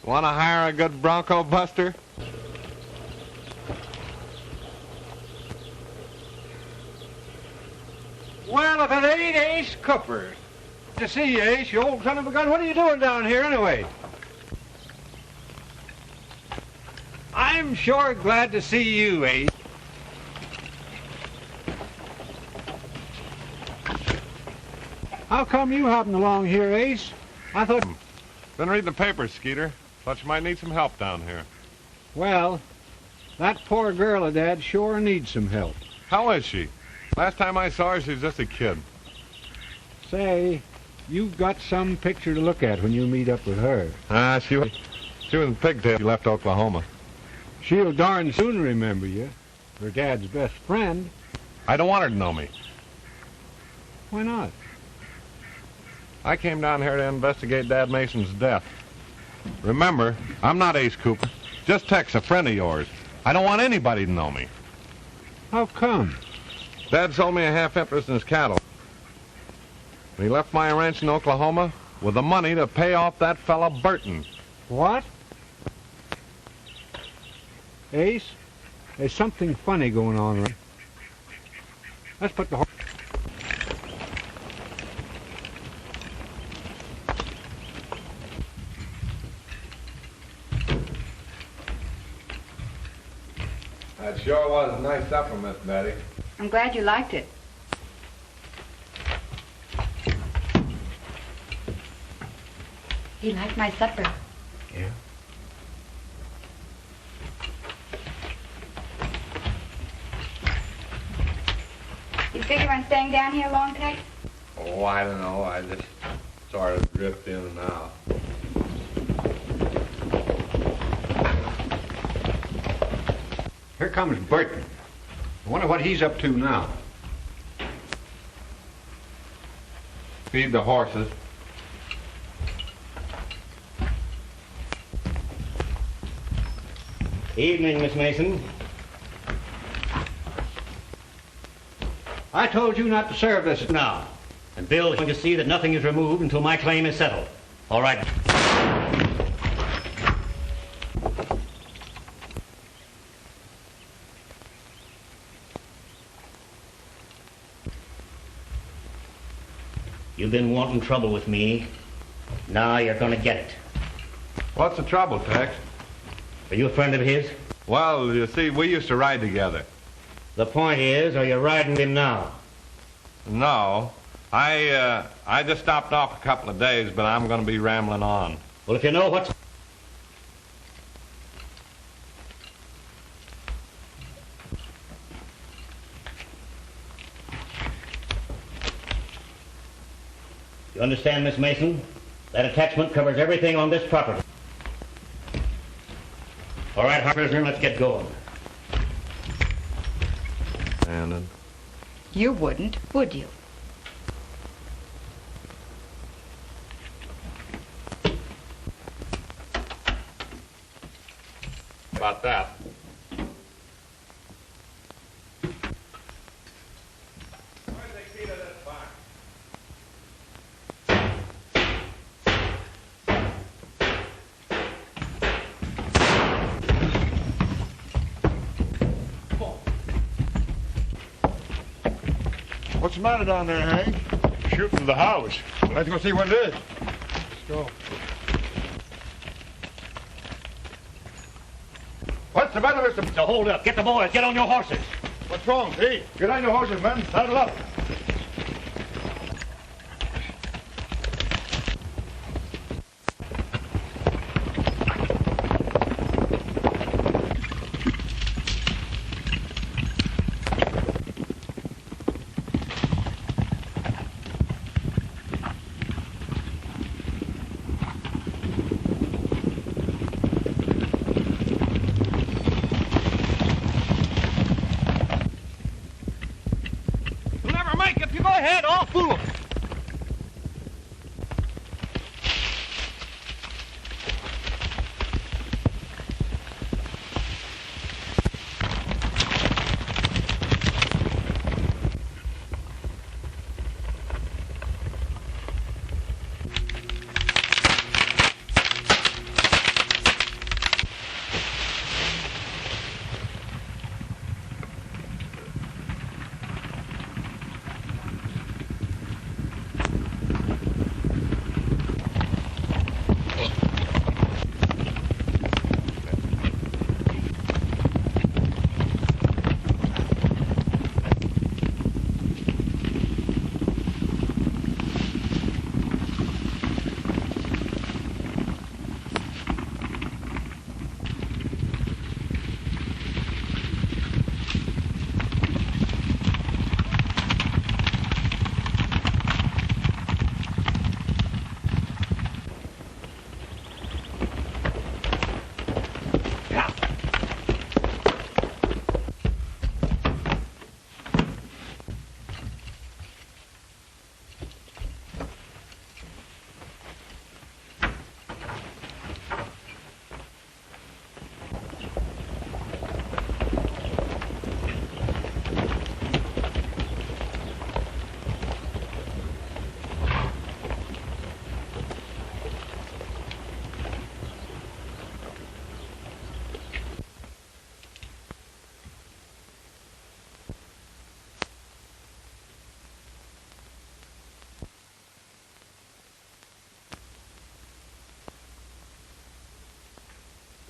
Want to hire a good bronco buster? Well, if it ain't Ace Cooper. To see you, Ace, you old son of a gun. What are you doing down here, anyway? I'm sure glad to see you, Ace. How come you hopping along here, Ace? I thought... Been reading the papers, Skeeter. Thought you might need some help down here. Well, that poor girl of Dad sure needs some help. How is she? Last time I saw her, she was just a kid. Say, you've got some picture to look at when you meet up with her. She was in pigtail. She left Oklahoma. She'll darn soon remember you. Her Dad's best friend. I don't want her to know me. Why not? I came down here to investigate Dad Mason's death. Remember, I'm not Ace Cooper. Just Tex, a friend of yours. I don't want anybody to know me. How come? Dad sold me a half interest in his cattle. And he left my ranch in Oklahoma with the money to pay off that fella Burton. What? Ace, there's something funny going on, right? Let's put the horse... That sure was a nice supper, Miss Betty. I'm glad you liked it. He liked my supper. Yeah? You figure on staying down here long, Tex? Oh, I don't know. I just sort of drift in and out. Here comes Burton. I wonder what he's up to now. Feed the horses. Evening, Miss Mason. I told you not to serve this Now, and Bill's going to see that nothing is removed until my claim is settled. All right. You've been wanting trouble with me. Now you're going to get it. What's the trouble, Tex? Are you a friend of his? Well, you see, we used to ride together. The point is, are you riding him now? No. I just stopped off a couple of days, but I'm going to be rambling on. Well, if you know what's... You understand, Miss Mason? That attachment covers everything on this property. All right, Hart, prisoner, let's get going. And You wouldn't, would you? about that. Where's the key to this box? What's the matter down there, Hank? Shooting the house. Let's go see what it is. Let's go. What's the matter, Mr. So hold up. Get the boys. Get on your horses. What's wrong, Pete? Get on your horses, men. Saddle up.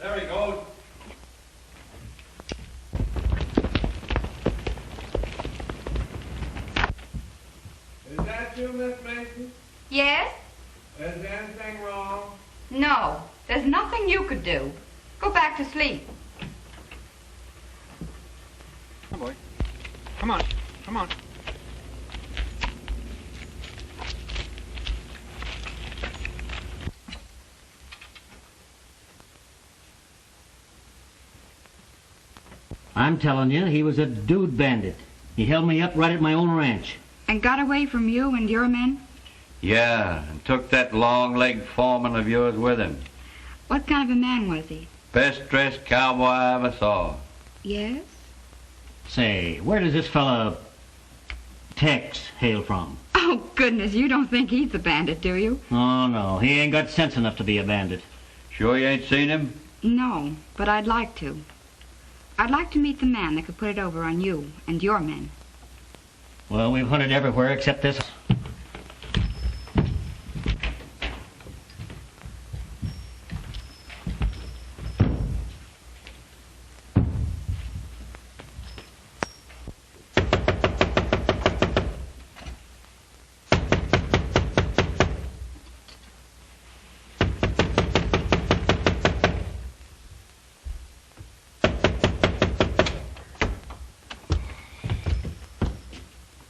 There he goes. Is that you, Miss Mason? Yes? Is there anything wrong? No. There's nothing you could do. Go back to sleep. Come on, boy. Come on. Come on. I'm telling you, he was a dude bandit. He held me up right at my own ranch. And got away from you and your men? Yeah, and took that long-legged foreman of yours with him. What kind of a man was he? Best-dressed cowboy I ever saw. Yes? Say, where does this fella Tex hail from? Oh, goodness, you don't think he's a bandit, do you? Oh, no, he ain't got sense enough to be a bandit. Sure you ain't seen him? No, but I'd like to. I'd like to meet the man that could put it over on you and your men. Well, we've hunted everywhere except this.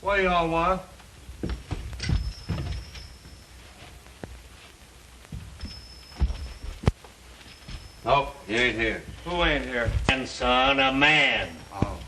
What do y'all want? Nope, he ain't here. Who ain't here? And son, a man. Oh.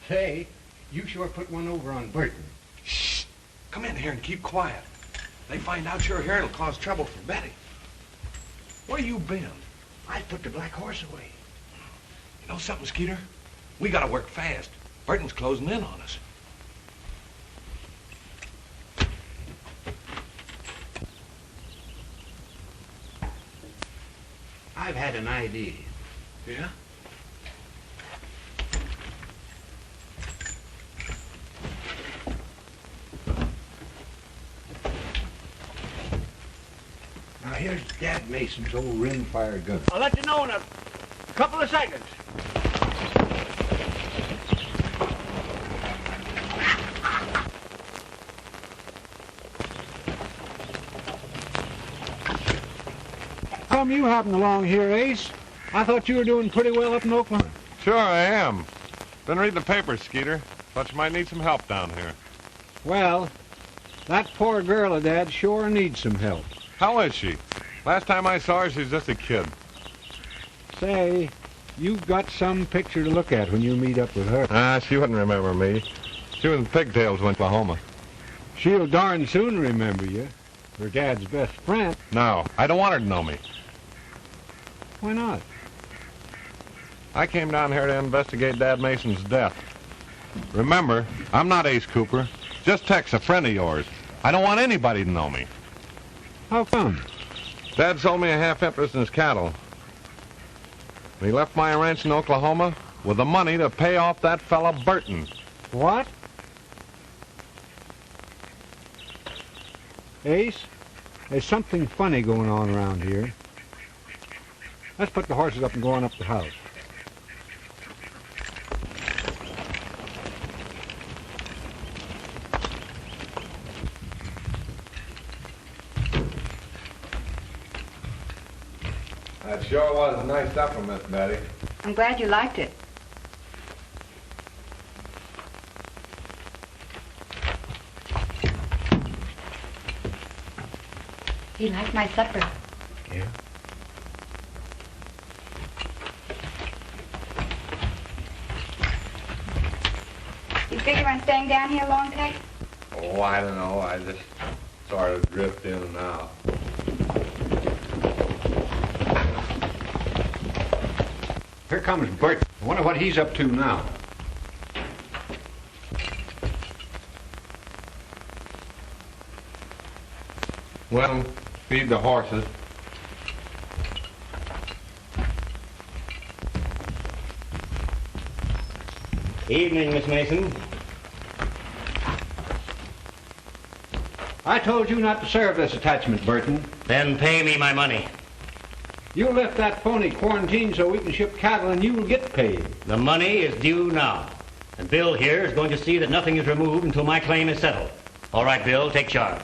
Say, you sure put one over on Burton. Shh. Come in here and keep quiet. They find out you're here, it'll cause trouble for Betty. Where you been? I put the black horse away. You know something, Skeeter? We gotta work fast. Burton's closing in on us. I've had an idea. Yeah? Now here's Dad Mason's old rimfire gun. I'll let you know in a couple of seconds. Come you hopping along here, Ace? I thought you were doing pretty well up in Oklahoma. Sure I am. Been reading the papers, Skeeter. Thought you might need some help down here. Well, that poor girl of Dad sure needs some help. How is she? Last time I saw her, she's just a kid. Say, you've got some picture to look at when you meet up with her. Ah, she wouldn't remember me. She was in pigtails in Oklahoma. She'll darn soon remember you. Her Dad's best friend. No, I don't want her to know me. Why not? I came down here to investigate Dad Mason's death. Remember, I'm not Ace Cooper. Just Tex, a friend of yours. I don't want anybody to know me. How come? Dad sold me a half interest in his cattle. And he left my ranch in Oklahoma with the money to pay off that fella Burton. What? Ace, there's something funny going on around here. Let's put the horses up and go on up the house. That sure was a nice supper, Miss Betty. I'm glad you liked it. He liked my supper. Yeah? You figure on staying down here long, Tex? Oh, I don't know. I just sort of drift in and out. Here comes Burton. I wonder what he's up to now. Well, feed the horses. Evening, Miss Mason. I told you not to serve this attachment, Burton. Then pay me my money. You left that phony quarantine so we can ship cattle and you will get paid. The money is due now. And Bill here is going to see that nothing is removed until my claim is settled. All right, Bill, take charge.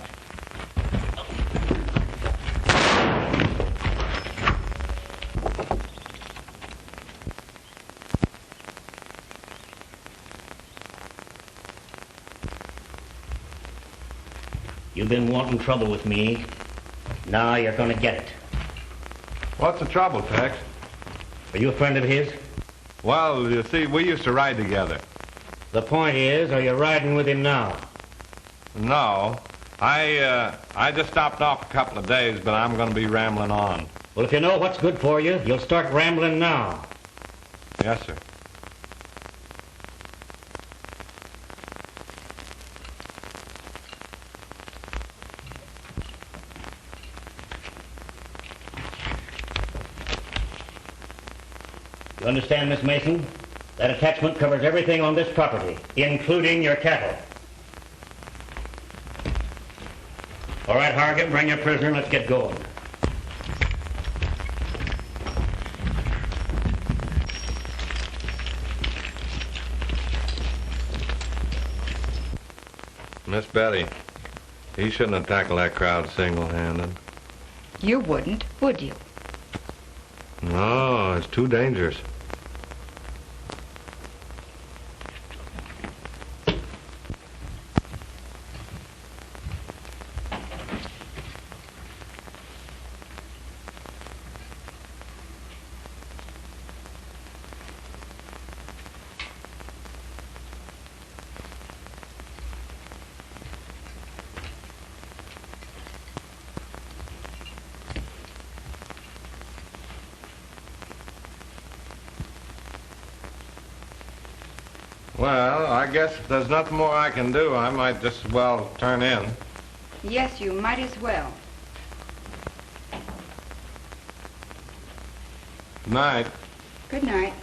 You've been wanting trouble with me. Now you're going to get it. What's the trouble, Tex? Are you a friend of his? Well, you see, we used to ride together. The point is, are you riding with him now? No. I just stopped off a couple of days, but I'm going to be rambling on. Well, if you know what's good for you, you'll start rambling now. Yes, sir. You understand, Miss Mason? That attachment covers everything on this property, including your cattle. All right, Hargan, bring your prisoner and let's get going. Miss Betty, he shouldn't have tackled that crowd single-handed. You wouldn't, would you? No, it's too dangerous. Well, I guess if there's nothing more I can do, I might just as well turn in. Yes, you might as well. Good night. Good night.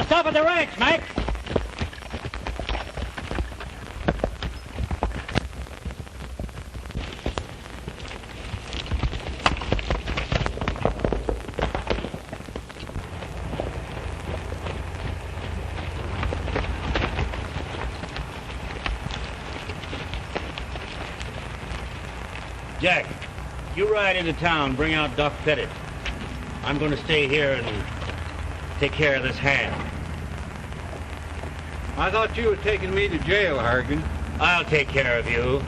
Stop at the ranch, Mac. Jack, you ride into town, bring out Doc Pettit. I'm going to stay here and take care of this hand. I thought you were taking me to jail, Hargan. I'll take care of you.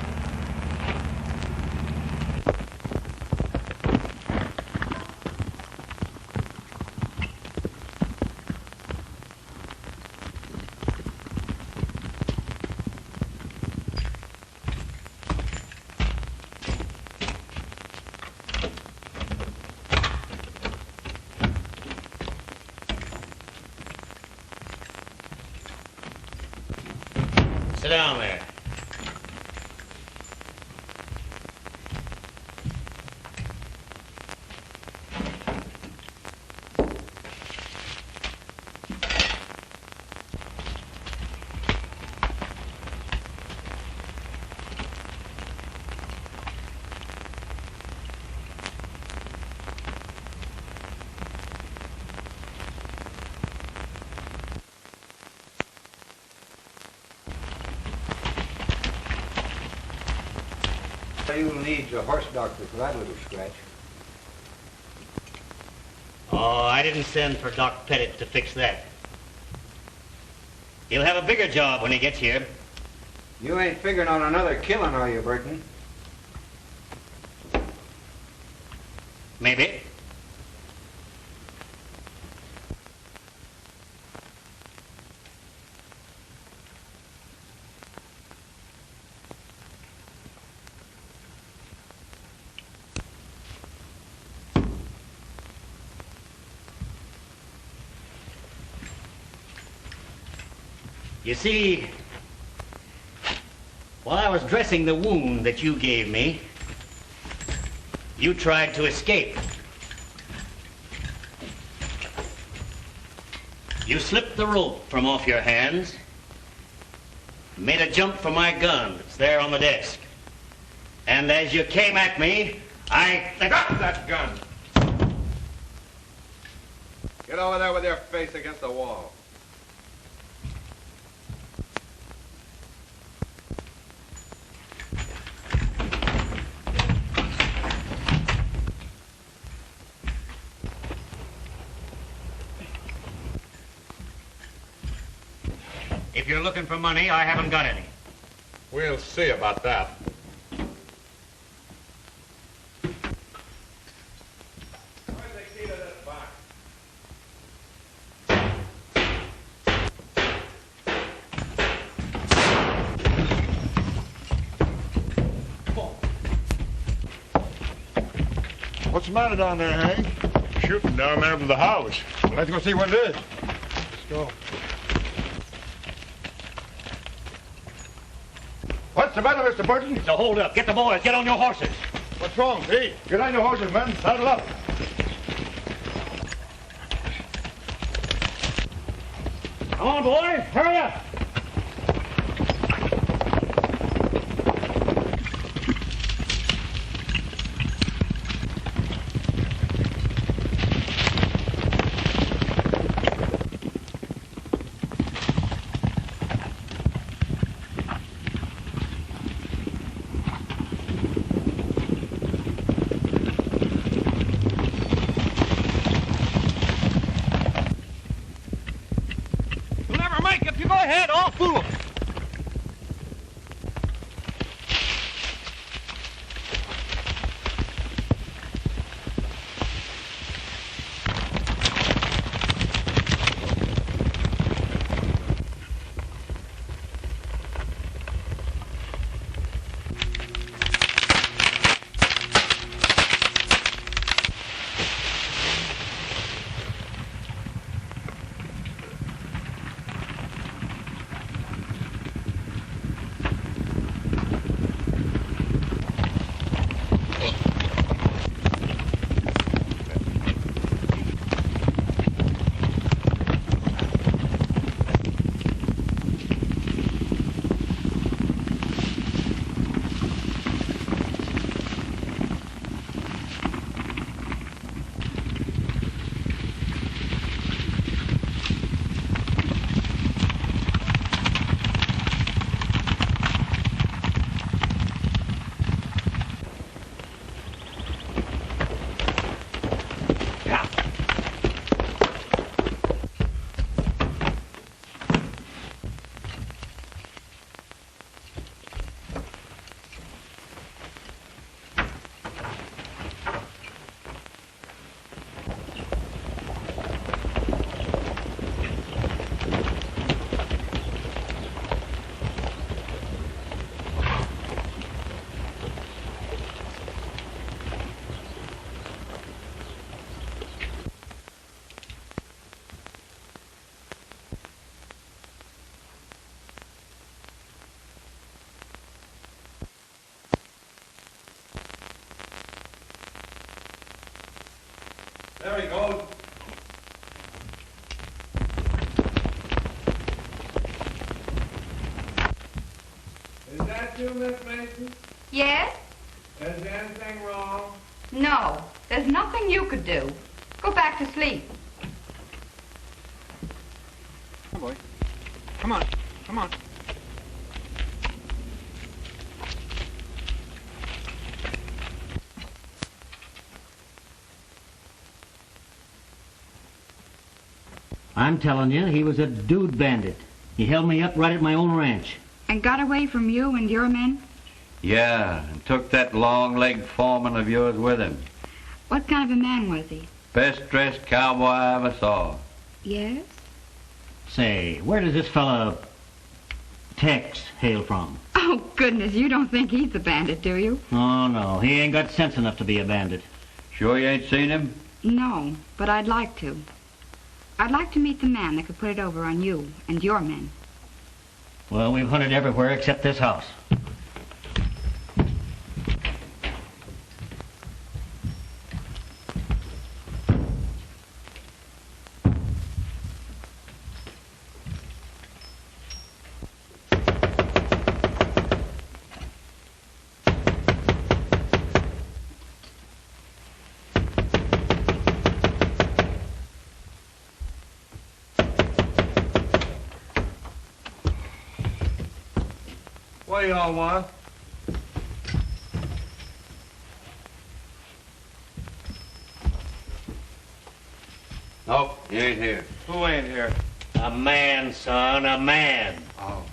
down there. You'll need a horse doctor for that little scratch. Oh, I didn't send for Doc Pettit to fix that. He'll have a bigger job when he gets here. You ain't figuring on another killing, are you, Burton? Maybe. You see, while I was dressing the wound that you gave me, you tried to escape. You slipped the rope from off your hands, made a jump for my gun that's there on the desk. And as you came at me, I... Drop that gun! Get over there with your face against the wall. If you're looking for money, I haven't got any. We'll see about that. Where's the key to this box? What's the matter down there, Hank? Shooting down there from the house. Let's go see what it is. Let's go. What's the matter, Mr. Burton? So hold up. Get the boys. Get on your horses. What's wrong? Hey, get on your horses, men. Saddle up. Come on, boys. Hurry up. Go ahead, off! you, Miss Mason? Yes? Is there anything wrong? No. There's nothing you could do. Go back to sleep. Come on, boy. Come on. Come on. I'm telling you, he was a dude bandit. He held me up right at my own ranch. And got away from you and your men? Yeah, and took that long-legged foreman of yours with him. What kind of a man was he? Best-dressed cowboy I ever saw. Yes? Say, where does this fella Tex hail from? Oh, goodness, you don't think he's the bandit, do you? Oh, no, he ain't got sense enough to be a bandit. Sure you ain't seen him? No, but I'd like to. I'd like to meet the man that could put it over on you and your men. Well, we've hunted everywhere except this house. What do y'all want? Nope, he ain't here. Who ain't here? A man, son, a man. Oh.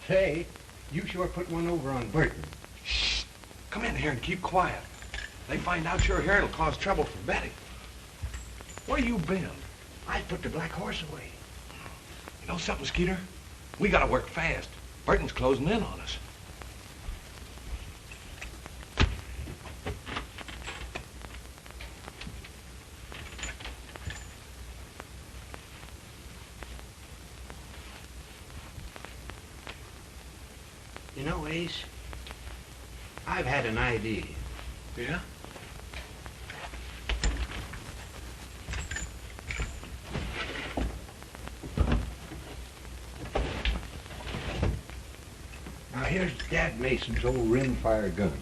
Say, you sure put one over on Burton. Shh. Come in here and keep quiet. They find out you're here, it'll cause trouble for Betty. Where you been? I put the black horse away. You know something, Skeeter? We gotta work fast. Burton's closing in on us. You know, Ace, I've had an idea. Yeah? Now, here's Dad Mason's old rimfire gun.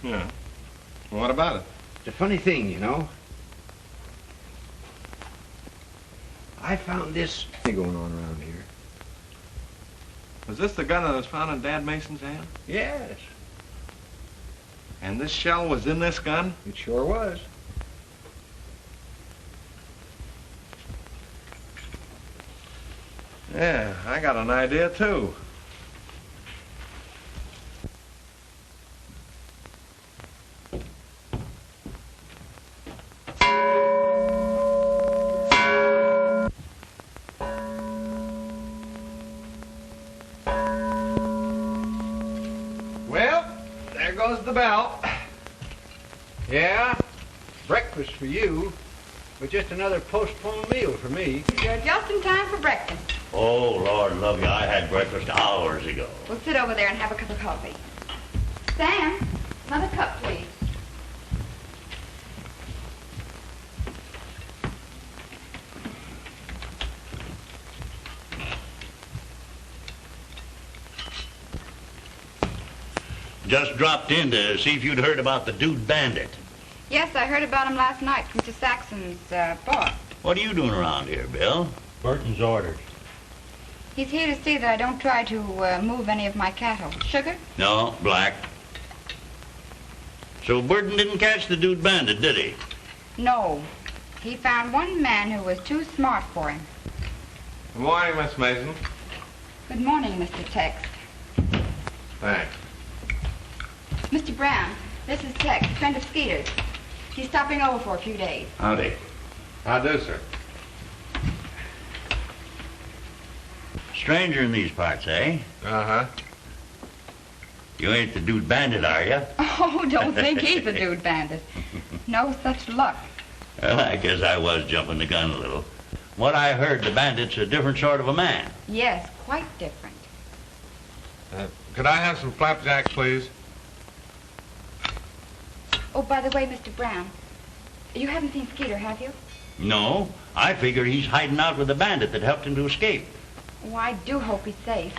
Yeah. What about it? It's a funny thing, you know. I found this thing going on around here. Was this the gun that was found in Dad Mason's hand? Yes, And this shell was in this gun? it sure was. Yeah, I got an idea, too. Well, there goes the bell. Yeah, breakfast for you, but just another postponed meal for me. You're just in time for breakfast. Oh, Lord love you, I had breakfast hours ago. We'll sit over there and have a cup of coffee. Sam, another cup, please. Just dropped in to see if you'd heard about the Dude Bandit. Yes, I heard about him last night from Mr. Saxon's boss. What are you doing around here, Bill? Burton's orders. He's here to see that I don't try to move any of my cattle. Sugar? No, black. So Burton didn't catch the Dude Bandit, did he? No. He found one man who was too smart for him. Good morning, Miss Mason. Good morning, Mr. Tex. Thanks. Mr. Brown, this is Tex, friend of Skeeter's. He's stopping over for a few days. Howdy. How do, sir? Stranger in these parts, eh? Uh-huh. You ain't the Dude Bandit, are you? Oh, don't think he's a Dude Bandit. No such luck. Well, I guess I was jumping the gun a little. What I heard, the bandit's a different sort of a man. Yes, quite different. Could I have some flapjacks, please? Oh, by the way, Mr. Brown, you haven't seen Skeeter, have you? No, I figure he's hiding out with the bandit that helped him to escape. Oh, I do hope he's safe.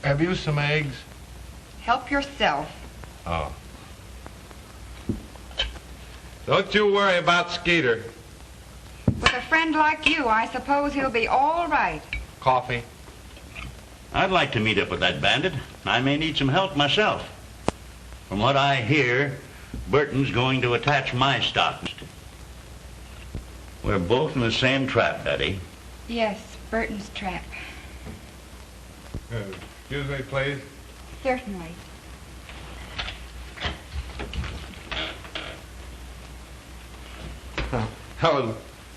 Have you some eggs? Help yourself. Oh. Don't you worry about Skeeter. With a friend like you, I suppose he'll be all right. Coffee? I'd like to meet up with that bandit. I may need some help myself. From what I hear, Burton's going to attach my stock. We're both in the same trap, Betty. Yes, Burton's trap. Excuse me, please. Certainly.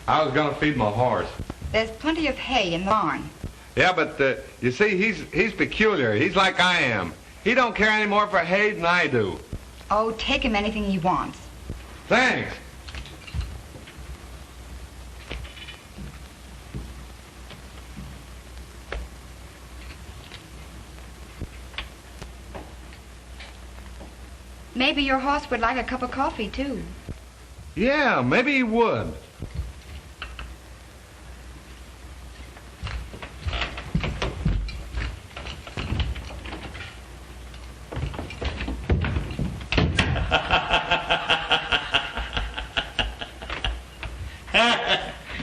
I was gonna feed my horse. There's plenty of hay in the barn. Yeah, but you see, he's peculiar. He's like I am. He don't care any more for hay than I do. Oh, take him anything he wants. Thanks. Maybe your horse would like a cup of coffee, too. Yeah, maybe he would.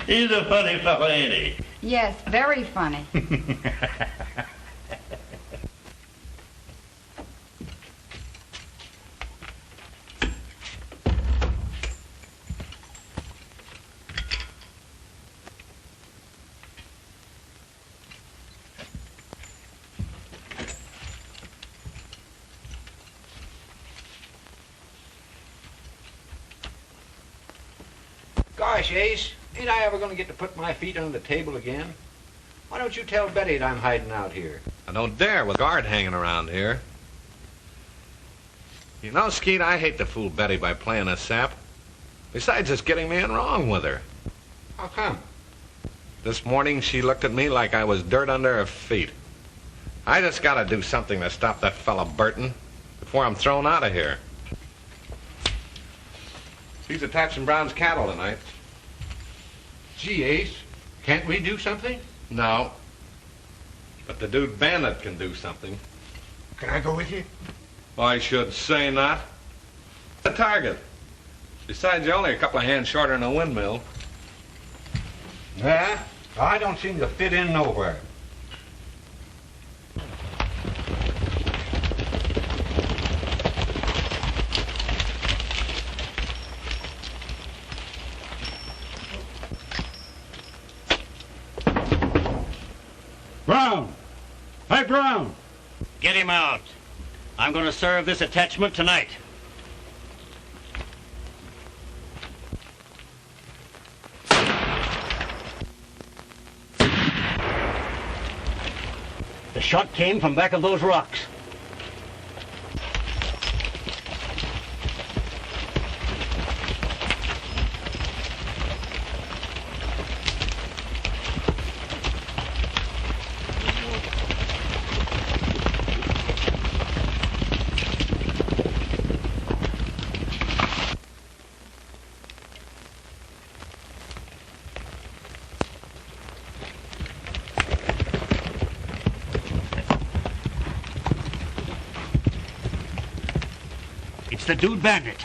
He's a funny fellow, ain't he? Yes, very funny. Gosh, Ace, ain't I ever going to get to put my feet on the table again? Why don't you tell Betty that I'm hiding out here? I don't dare with a guard hanging around here. You know, Skeet, I hate to fool Betty by playing a sap. Besides, it's getting me in wrong with her. How come? This morning, she looked at me like I was dirt under her feet. I just gotta do something to stop that fella Burton before I'm thrown out of here. He's attaching Brown's cattle tonight. Gee, Ace, can't we do something? No. But the Dude Bandit can do something. Can I go with you? I should say not. The target. Besides, you're only a couple of hands shorter than a windmill. Yeah? I don't seem to fit in nowhere. Brown! Hey, Brown! Get him out. I'm going to serve this attachment tonight. The shot came from back of those rocks. It's the Dude Bandit.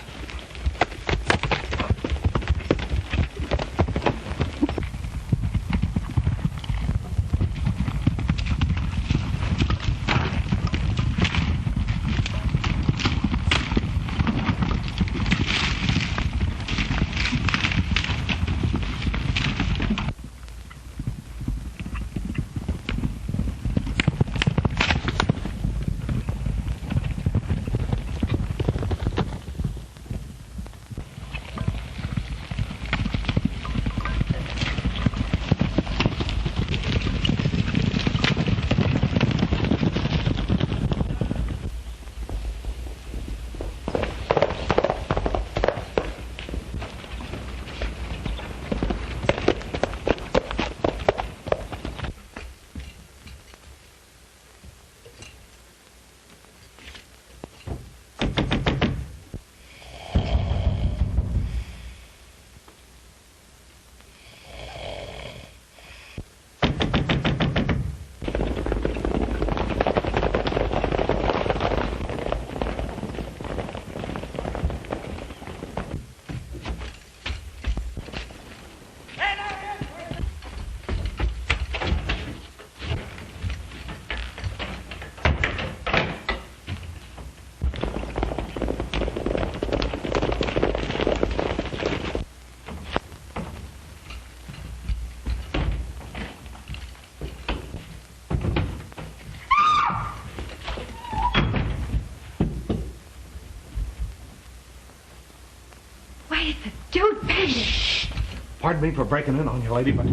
Pardon me for breaking in on you, lady, but...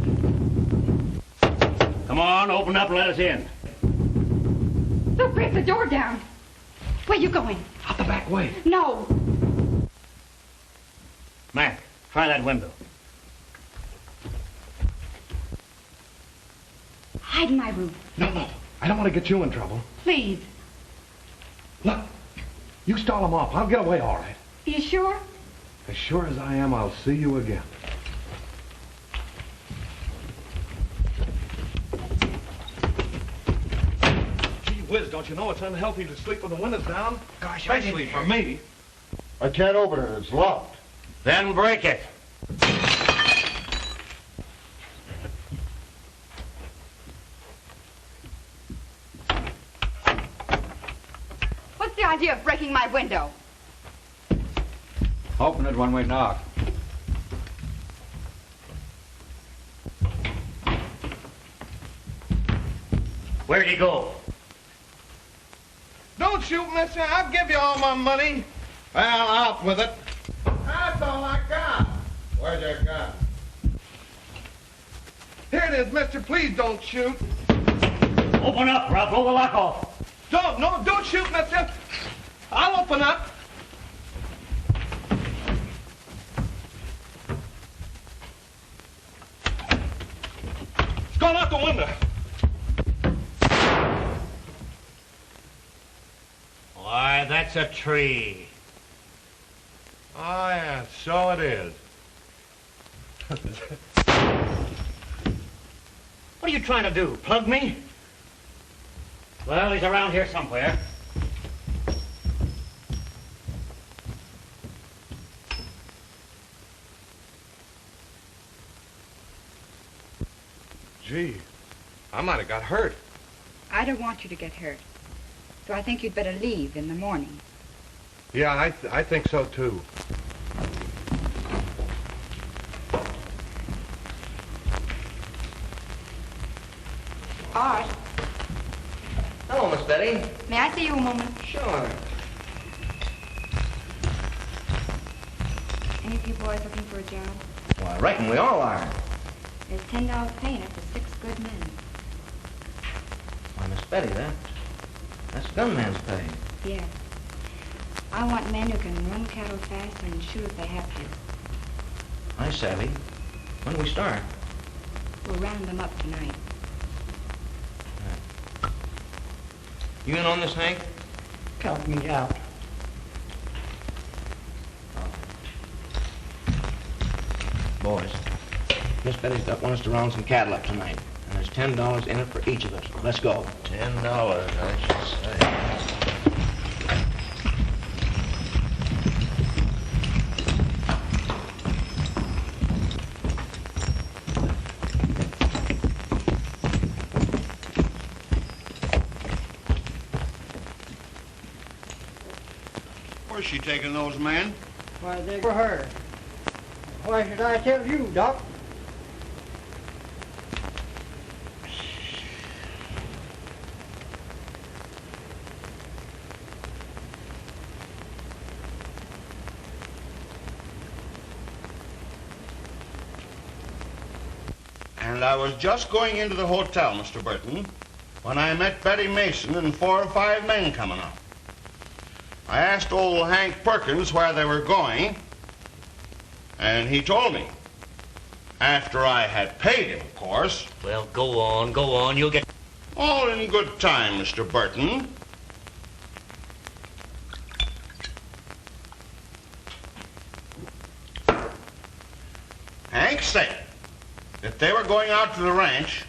Come on, open up and let us in. Look, break the door down. Where you going? Out the back way. No. Mac, try that window. Hide in my room. No. I don't want to get you in trouble. Please. Look, you stall him off. I'll get away all right. You sure? As sure as I am, I'll see you again. Gee whiz, don't you know it's unhealthy to sleep with the windows down? Gosh, Especially for me. I can't open it. It's locked. Then break it. What's the idea of breaking my window? Open it when we knock. Where'd he go? Don't shoot, mister. I'll give you all my money. Well, out with it. That's all I got. Where's your gun? Here it is, mister. Please don't shoot. Open up or I'll blow the lock off. Don't shoot, mister. I'll open up. It's gone out the window. Why, that's a tree. Oh, yeah, so it is. What are you trying to do, plug me? Well, he's around here somewhere. Gee, I might have got hurt. I don't want you to get hurt. So I think you'd better leave in the morning. Yeah, I think so, too. Hart, Hello, Miss Betty. may I see you a moment? Sure. Any of you boys looking for a job? Well, I reckon we all are. There's $10 pay in it for 6 good men. Why, Miss Betty, that's gunman's pay. Yes. I want men who can run cattle fast and shoot if they have to. I savvy. When do we start? We'll round them up tonight. You in on this, Hank? Count me out. Boys, Miss Betty's want us to round some cattle up tonight. And there's $10 in it for each of us. Let's go. $10, I should say. Where's she taking those men? Why, they were her. Why should I tell you, Doc? And I was just going into the hotel, Mr. Burton, when I met Betty Mason and 4 or 5 men coming up. I asked old Hank Perkins where they were going, and he told me. After I had paid him, of course. Well, go on, you'll get... All in good time, Mr. Burton. Hank said that they were going out to the ranch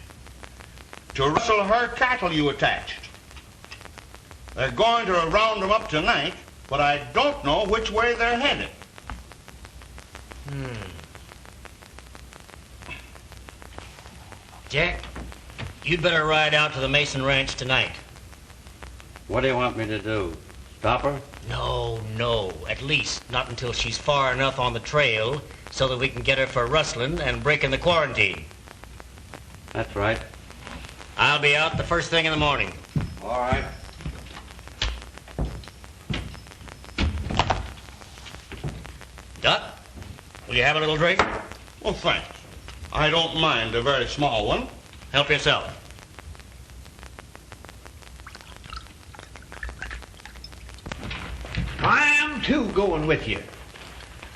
to rustle her cattle you attached. They're going to round them up tonight, but I don't know which way they're headed. Jack, you'd better ride out to the Mason Ranch tonight. What do you want me to do? Stop her? No, at least not until she's far enough on the trail so that we can get her for rustling and breaking the quarantine. That's right. I'll be out the first thing in the morning. All right. Duck, will you have a little drink? Well, thanks. I don't mind a very small one. Help yourself. I am too going with you.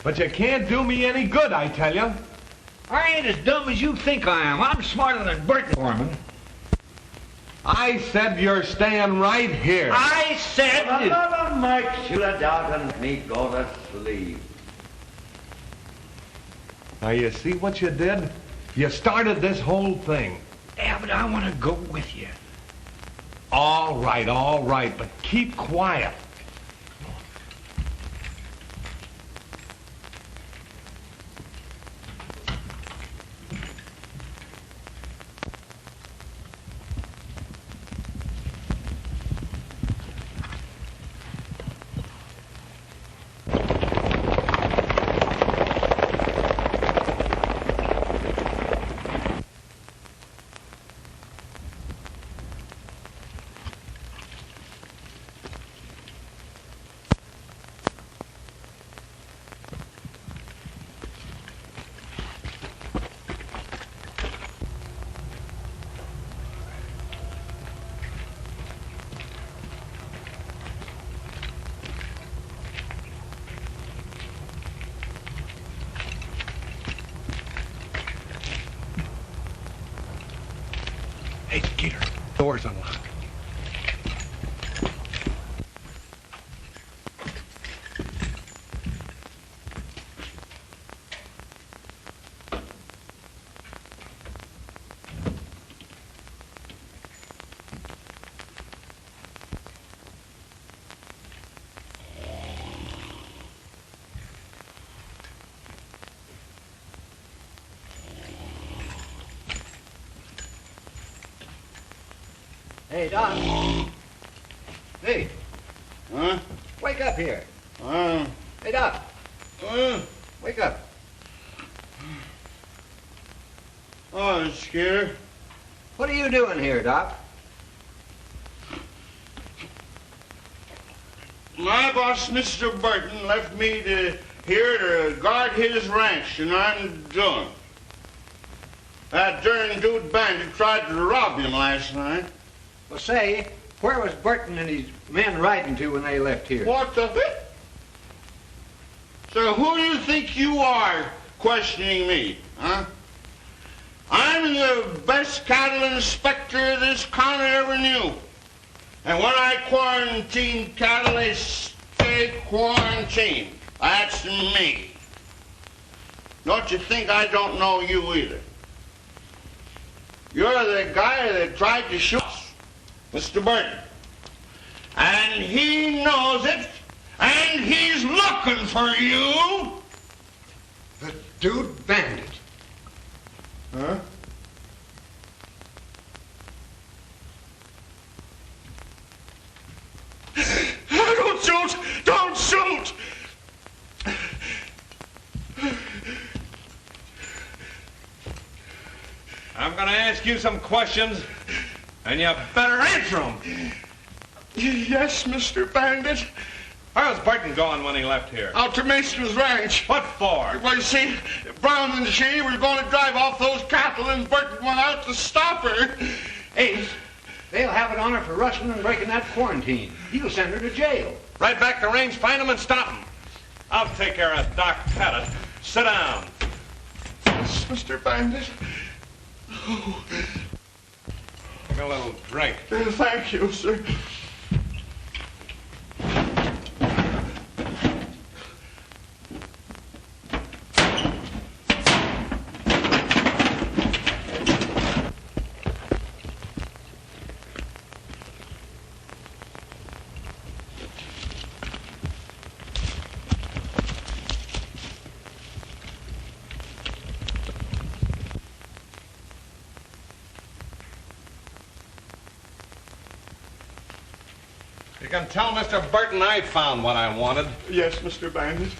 But you can't do me any good, I tell you. I ain't as dumb as you think I am. I'm smarter than Burton, Foreman. I said you're staying right here. I said... Another Mike should have down and me go to sleep. Now, you see what you did? You started this whole thing. Yeah, but I want to go with you. All right, but keep quiet. Hey, Skeeter, door's unlocked. Hey, Doc. Hey. Huh? Wake up here. Hey, Doc. Wake up. Oh, Skeeter. What are you doing here, Doc? My boss, Mr. Burton, left me here to guard his ranch, and I'm doing. That darn Dude Bandit tried to rob him last night. Well, say, where was Burton and his men riding to when they left here? What the... So who do you think you are questioning me, huh? I'm the best cattle inspector this county ever knew. And when I quarantine cattle, they stay quarantined. That's me. Don't you think I don't know you either? You're the guy that tried to shoot us, Mr. Burton. And he knows it, and he's looking for you. The Dude Bandit. Huh? Don't shoot! Don't shoot! I'm going to ask you some questions, and you better answer them. Yes, Mr. Bandit. Where was Burton going when he left here? Out to Mason's ranch. What for? Well, you see, Brown and Shea were going to drive off those cattle, and Burton went out to stop her. Ace, they'll have it on her for rustling and breaking that quarantine. He'll send her to jail. Right back to range, find him and stop him. I'll take care of Doc Pettit. Sit down. Yes, Mr. Bandit. Oh. Take a little drink. Thank you, sir. You can tell Mr. Burton I found what I wanted. Yes, Mr. Bandit.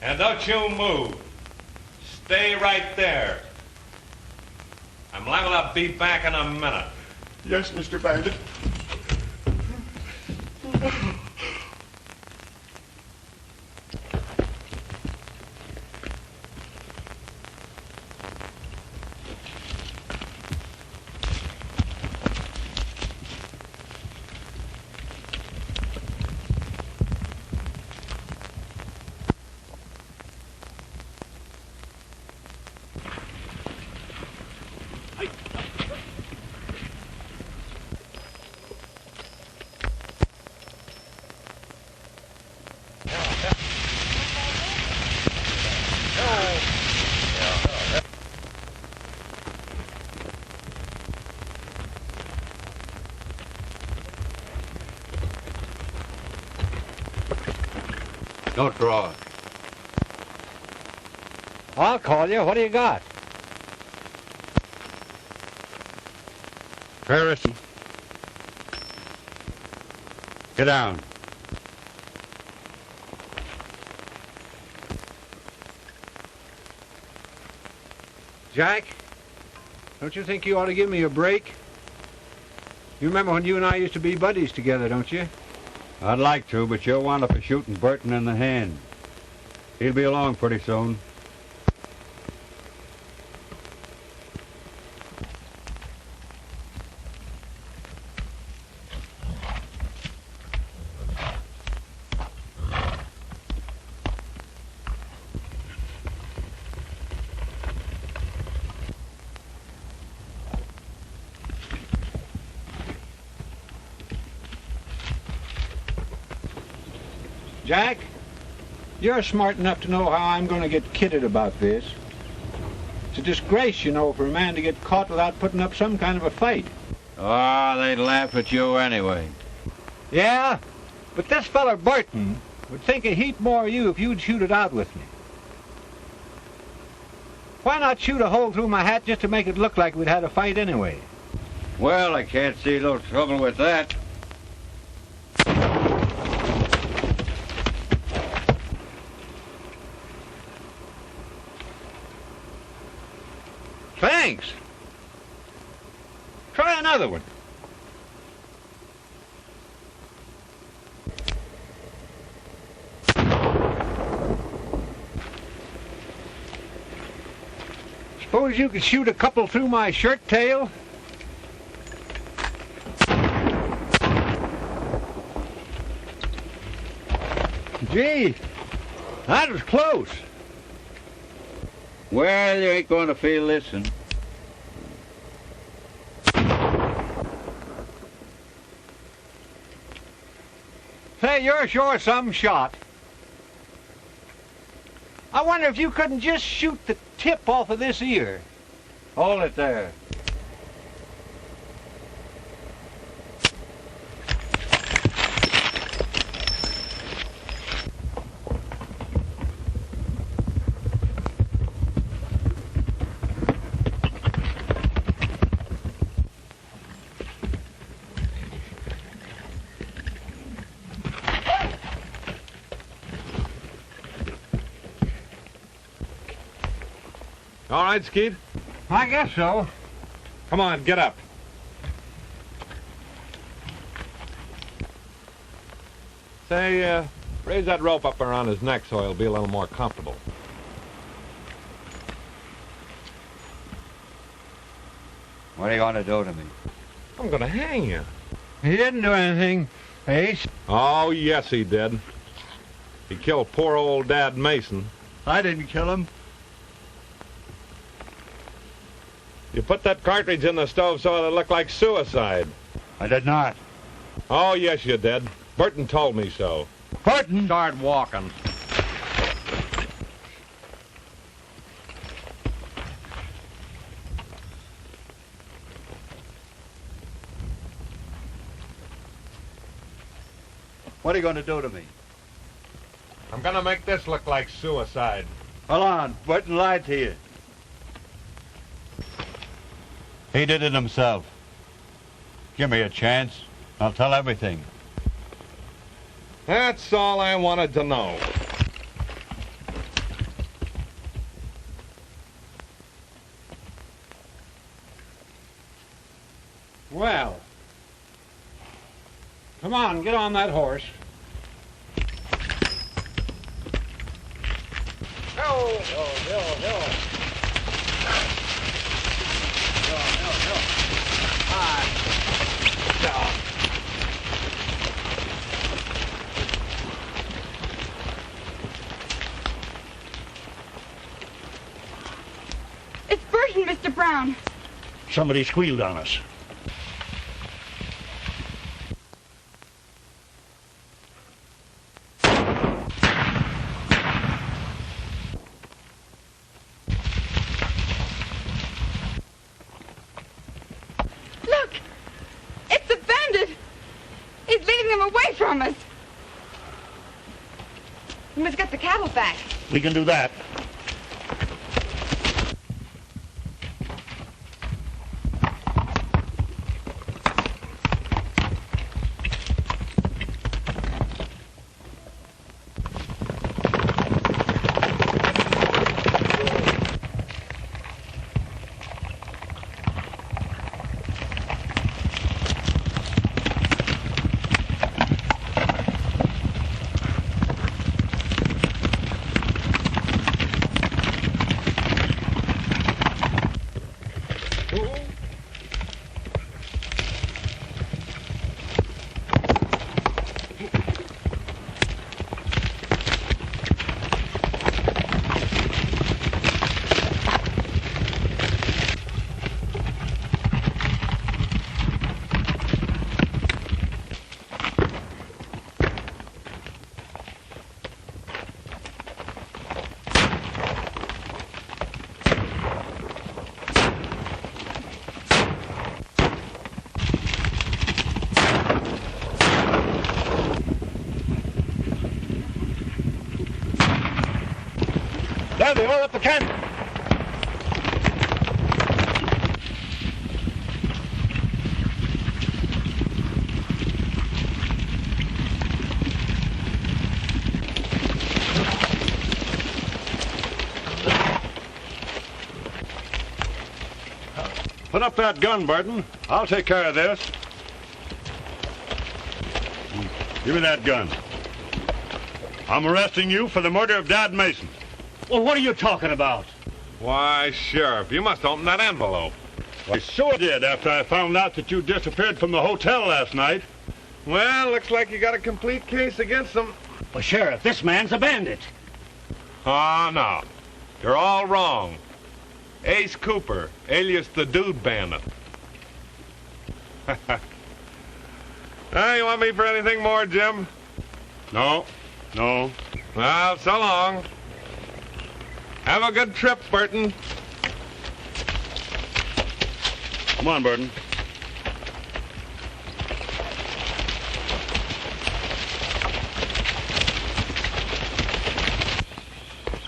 And don't you move. Stay right there. I'm liable to be back in a minute. Yes, Mr. Bandit. Don't draw it. I'll call you. What do you got? Harris. Get down. Jack, don't you think you ought to give me a break? You remember when you and I used to be buddies together, don't you? I'd like to, but you'll wind up shooting Burton in the hand. He'll be along pretty soon. Jack, you're smart enough to know how I'm going to get kidded about this. It's a disgrace, you know, for a man to get caught without putting up some kind of a fight. Ah, they'd laugh at you anyway. Yeah, but this feller Burton would think a heap more of you if you'd shoot it out with me. Why not shoot a hole through my hat just to make it look like we'd had a fight anyway? Well, I can't see no trouble with that. Thanks. Try another one. Suppose you could shoot a couple through my shirt tail? Gee, that was close. Well, you ain't going to feel this one. Say, you're sure some shot. I wonder if you couldn't just shoot the tip off of this ear. Hold it there. All right, Skeet? I guess so. Come on, get up. Say, raise that rope up around his neck so he'll be a little more comfortable. What are you going to do to me? I'm going to hang you. He didn't do anything, Ace. Oh, yes, he did. He killed poor old Dad Mason. I didn't kill him. You put that cartridge in the stove so it looked like suicide. I did not. Oh, yes, you did. Burton told me so. Burton! Start walking. What are you going to do to me? I'm going to make this look like suicide. Hold on. Burton lied to you. He did it himself. Give me a chance. I'll tell everything. That's all I wanted to know. Well, come on, get on that horse. Go, go, go, go. It's Burton, Mr. Brown. Somebody squealed on us. Look! It's the bandit! He's leading them away from us! We must get the cattle back. We can do that. There they are up the canyon. Put up that gun, Burton. I'll take care of this. Give me that gun. I'm arresting you for the murder of Dad Mason. Well, what are you talking about? Why, Sheriff, you must open that envelope. I sure did after I found out that you disappeared from the hotel last night. Well, looks like you got a complete case against them. Well, Sheriff, this man's a bandit. Oh, no. You're all wrong. Ace Cooper, alias the Dude Bandit. You want me for anything more, Jim? No. Well, so long. Have a good trip, Burton. Come on, Burton.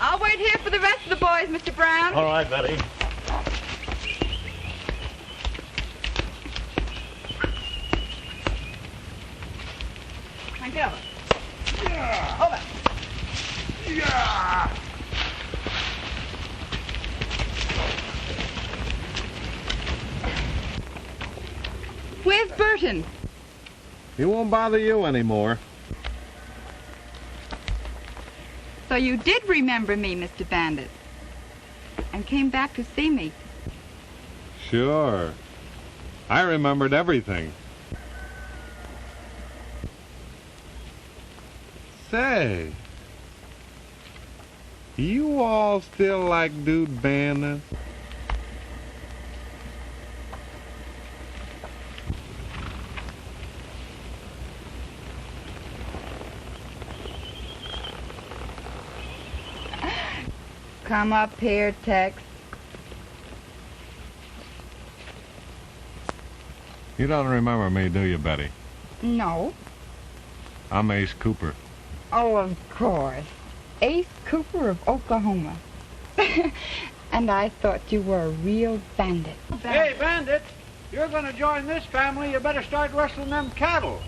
I'll wait here for the rest of the boys, Mr. Brown. All right, Betty. Thank you. Hold it. Yeah! Where's Burton? He won't bother you anymore. So you did remember me, Mr. Bandit, and came back to see me. Sure. I remembered everything. Say, you all still like Dude Bandit? Come up here, Tex. You don't remember me, do you, Betty? No. I'm Ace Cooper. Oh, of course. Ace Cooper of Oklahoma. And I thought you were a real bandit. Hey, Bandit, you're going to join this family. You better start rustling them cattle.